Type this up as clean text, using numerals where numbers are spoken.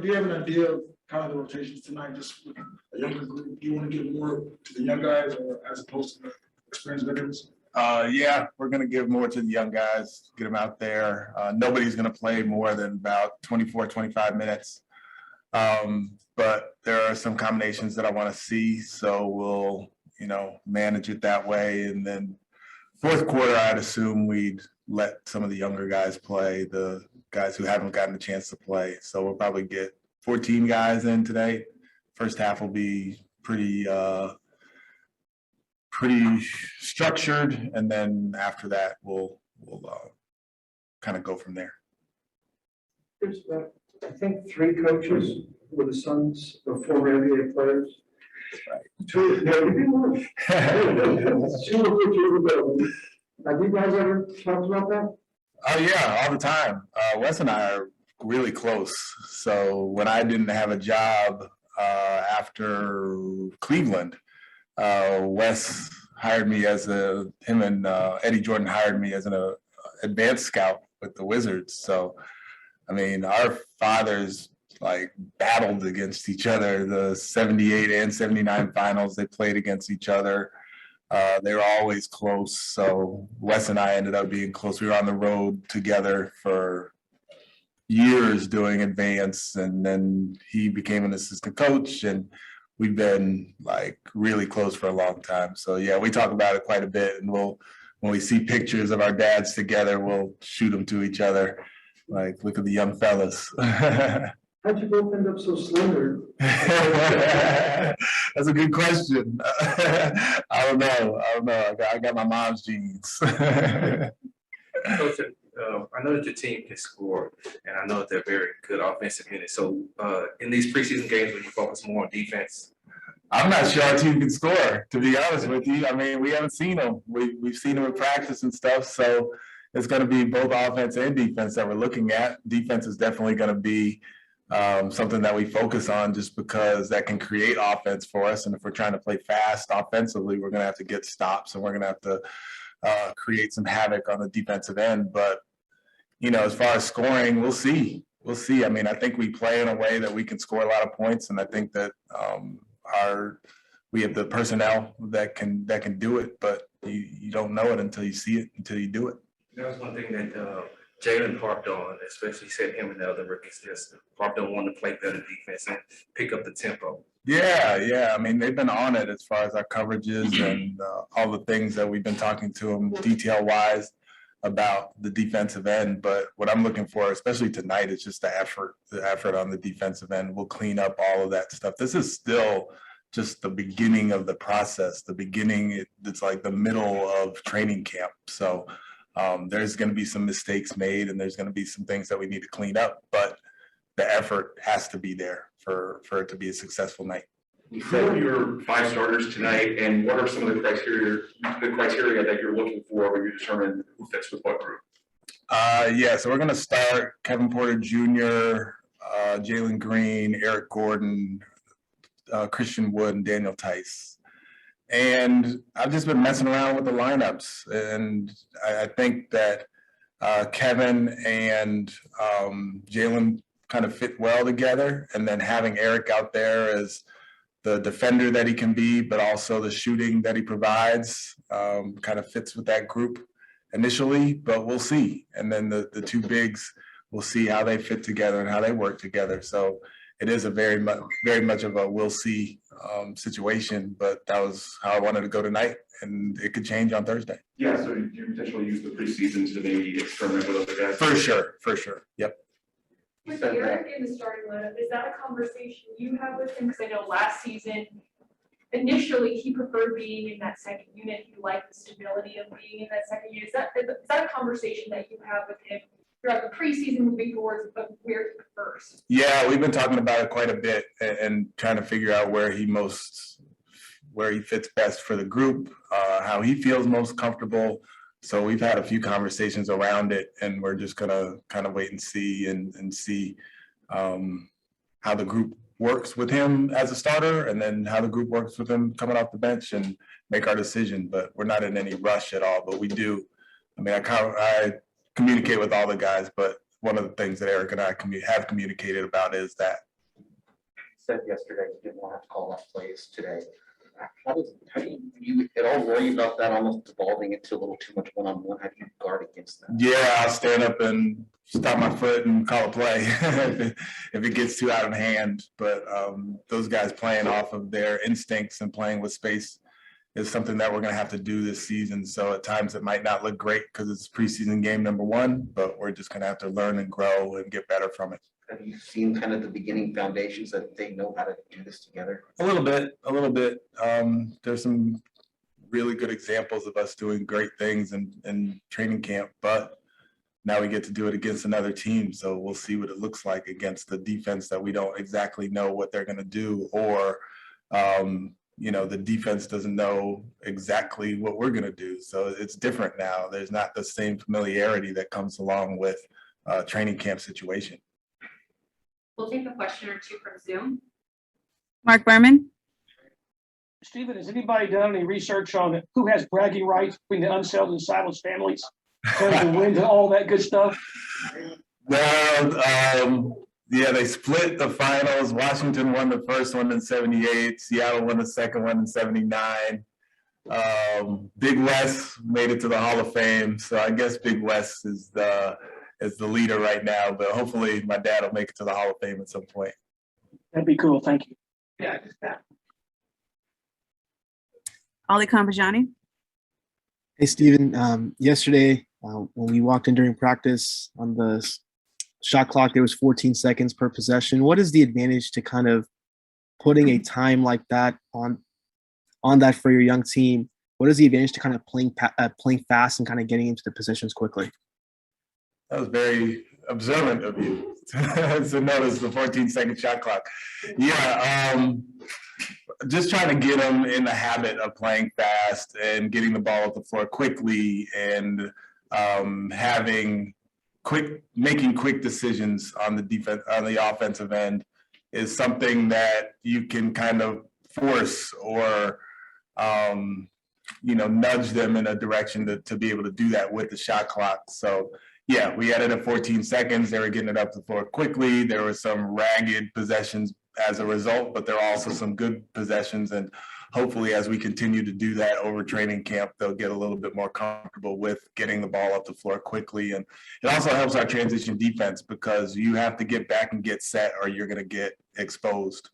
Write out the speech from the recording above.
do you have an idea of kind of the rotations tonight, just with a younger group? Do you want to give more to the young guys or as opposed to the experienced veterans? Yeah, we're going to give more to the young guys, get them out there. Nobody's going to play more than about 24, 25 minutes. But there are some combinations that I want to see, so we'll, manage it that way. And then fourth quarter, I'd assume we'd let some of the younger guys play, the guys who haven't gotten a chance to play. So we'll probably get 14 guys in today. First half will be pretty structured, and then after that, we'll kind of go from there. There's I think 3 coaches with the Suns of former NBA players. Right. 2, have you guys ever talked about that? Oh yeah, all the time. Wes and I are really close. So when I didn't have a job after Cleveland, Wes hired me him and Eddie Jordan hired me as an advanced scout with the Wizards. So, I mean, our fathers battled against each other. The 78 and 79 finals, they played against each other. They were always close. So Wes and I ended up being close. We were on the road together for years doing advance, and then he became an assistant coach, and we've been really close for a long time. So yeah, we talk about it quite a bit, and when we see pictures of our dads together, we'll shoot them to each other. Look at the young fellas. How'd you both end up so slender? That's a good question. I don't know. I got my mom's genes. Coach, I know that your team can score, and I know that they're very good offensive unit. So in these preseason games, when you focus more on defense, I'm not sure our team can score, to be honest with you. I mean, we haven't seen them. We've seen them in practice and stuff. So it's going to be both offense and defense that we're looking at. Defense is definitely going to be something that we focus on, just because that can create offense for us. And if we're trying to play fast offensively, we're going to have to get stops, and we're going to have to create some havoc on the defensive end. But, as far as scoring, we'll see. I mean, I think we play in a way that we can score a lot of points, and I think that we have the personnel that can do it, but you don't know it until you see it, until you do it. That was one thing that Jalen harped on, especially said him and the other rookies just harped on wanting to play better defense and pick up the tempo. Yeah. I mean, they've been on it as far as our coverages and all the things that we've been talking to them detail-wise about the defensive end. But what I'm looking for, especially tonight, is just the effort on the defensive end. We'll clean up all of that stuff. This is still just the beginning of the process. It's like the middle of training camp. So there's going to be some mistakes made, and there's going to be some things that we need to clean up. But the effort has to be there for it to be a successful night. Who are your 5 starters tonight, and what are some of the criteria that you're looking for when you determine who fits with what group? So we're going to start Kevin Porter Jr., Jalen Green, Eric Gordon, Christian Wood, and Daniel Theis. And I've just been messing around with the lineups, and I think that Kevin and Jalen kind of fit well together, and then having Eric out there as the defender that he can be, but also the shooting that he provides kind of fits with that group initially, but we'll see. And then the 2 bigs, we'll see how they fit together and how they work together. So it is a very much of a we'll see situation, but that was how I wanted to go tonight, and it could change on Thursday. Yeah, so you potentially use the preseason to maybe experiment with other guys? For sure. Yep. With Eric in the starting lineup, is that a conversation you have with him? Because I know last season, initially he preferred being in that second unit. He liked the stability of being in that second unit. Is that a conversation that you have with him throughout the preseason moving towards where he prefers? Yeah, we've been talking about it quite a bit and trying to figure out where he fits best for the group, how he feels most comfortable. So we've had a few conversations around it, and we're just gonna kind of wait and see and see how the group works with him as a starter, and then how the group works with him coming off the bench, and make our decision. But we're not in any rush at all. But we do. I mean, I communicate with all the guys, but one of the things that Eric and I have communicated about is that said yesterday you didn't want to have to call off plays today. How do you at all worry about that almost devolving into a little too much one-on-one? How do you guard against that? Yeah, I'll stand up and stop my foot and call a play if it gets too out of hand. But those guys playing off of their instincts and playing with space is something that we're going to have to do this season. So at times it might not look great because it's preseason game number 1, but we're just going to have to learn and grow and get better from it. Have you seen kind of the beginning foundations that they know how to do this together? A little bit. There's some really good examples of us doing great things in training camp, but now we get to do it against another team. So we'll see what it looks like against the defense that we don't exactly know what they're going to do, or, the defense doesn't know exactly what we're going to do. So it's different now. There's not the same familiarity that comes along with a training camp situation. We'll take a question or two from Zoom. Mark Berman. Stephen, has anybody done any research on who has bragging rights between the Unseld and Silas families? In terms of wins and all that good stuff? Well, they split the finals. Washington won the first one in 78. Seattle won the second one in 79. Big West made it to the Hall of Fame. So I guess Big West is the leader right now, but hopefully my dad will make it to the Hall of Fame at some point. That'd be cool. Thank you. Yeah, just that. Ali Kambajani. Hey, Stephen. Yesterday, when we walked in during practice on the shot clock, there was 14 seconds per possession. What is the advantage to kind of putting a time like that on that for your young team? What is the advantage to kind of playing fast and kind of getting into the positions quickly? That was very observant of you to notice the 14-second shot clock. Yeah, just trying to get them in the habit of playing fast and getting the ball off the floor quickly and making quick decisions on the offensive end is something that you can kind of force or nudge them in a direction to be able to do that with the shot clock. So yeah, we added at 14 seconds. They were getting it up the floor quickly. There were some ragged possessions as a result, but there are also some good possessions. And hopefully as we continue to do that over training camp, they'll get a little bit more comfortable with getting the ball up the floor quickly. And it also helps our transition defense because you have to get back and get set or you're going to get exposed.